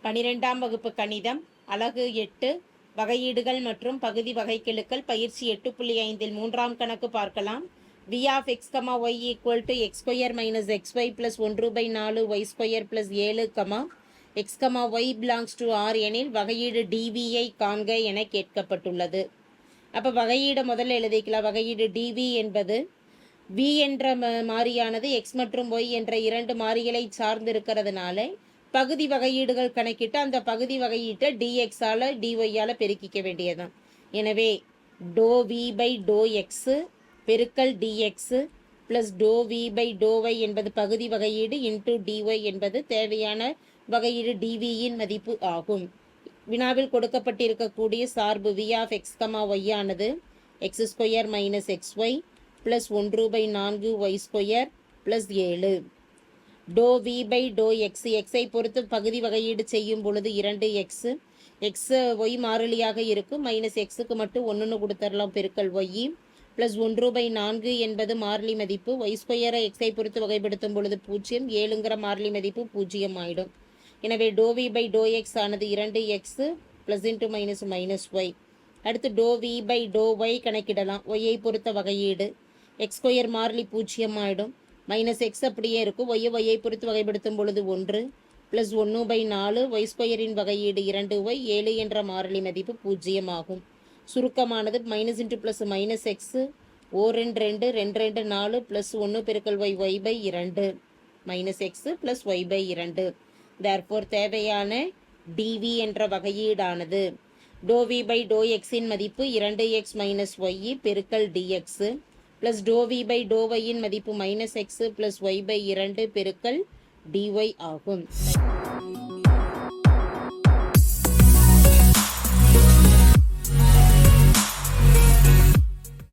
12ஆம் வகுப்பு கணிதம் அலகு 8 வகையீடுகள் மற்றும் பகுதி வகைக்கெழுக்கள் பயிற்சி 8.5 மூன்றாம் கணக்கு பார்க்கலாம். v of x, y equal to x square minus xy plus 1/4 y square plus 7, x, y belongs to R எனில் வகையீடு dv ஐ காண்க என கேட்கப்பட்டுள்ளது. அப்போ வகையீடு முதல்ல எழுதிக்கலாம். வகையீடு dv என்பது v என்ற மாறியானது x மற்றும் y என்ற இரண்டு மாறிகளை சார்ந்து இருக்கிறதுனால பகுதி வகையீடுகள் கணக்கிட்டு அந்த பகுதி வகையீட்டை dx ஆல dy ஆல பெருக்கிக்க வேண்டியதுதான். எனவே டோ v பை டோ எக்ஸ் பெருக்கல் dx பிளஸ் டோ v பை டோ y என்பது பகுதி வகையீடு இன்டூ dy என்பது தேவையான வகையீடு dvயின் மதிப்பு ஆகும். வினாவில் கொடுக்கப்பட்டிருக்கக்கூடிய சார்பு v of x, y ஆனது x square minus xy plus 1/4 y square plus 7. டோ v பை டோ எக்ஸ் எக்ஸை பொறுத்து பகுதி வகையீடு செய்யும் பொழுது 2x, எக்ஸ் ஒய் மாறிலியாக இருக்கும். மைனஸ் எக்ஸுக்கு மட்டும் 1ன்னு கொடுத்துடலாம் பெருக்கல் ஒய் ப்ளஸ் 1/4 என்பது மாறிலி மதிப்பு. ஒய் ஸ்கொயரை எக்ஸை பொறுத்து வகைப்படுத்தும் பொழுது 0, 7ங்கிற மாறிலி மதிப்பு 0 ஆகிடும். எனவே டோ v பை டோ எக்ஸ் ஆனது 2x plus into minus minus y. அடுத்து டோ v பை டோ ஒய் கணக்கிடலாம். ஒய்யை பொறுத்த வகையீடு எக்ஸ் ஸ்கொயர் மாறிலி 0 ஆகிடும். மைனஸ் எக்ஸ் அப்படியே இருக்கும். ஒய்யை பொறுத்து வகைப்படுத்தும் பொழுது 1 ப்ளஸ் 1/4 ஒய் ஸ்கொயரின் வகையீடு 2y, 7 என்ற மாறிலி மதிப்பு 0 ஆகும். சுருக்கமானது minus into plus minus x 2 2 4 plus 1 பெருக்கல் y y by 2 minus x plus y by 2. Therefore தேவையான dv என்ற வகையீடானது டோ v பை டோ எக்ஸின் மதிப்பு 2x மைனஸ் ஒய் பெருக்கல் dx ப்ளஸ் டோ v பை டோ ஒய்யின் மதிப்பு minus x plus y by 2 பெருக்கல் dy ஆகும்.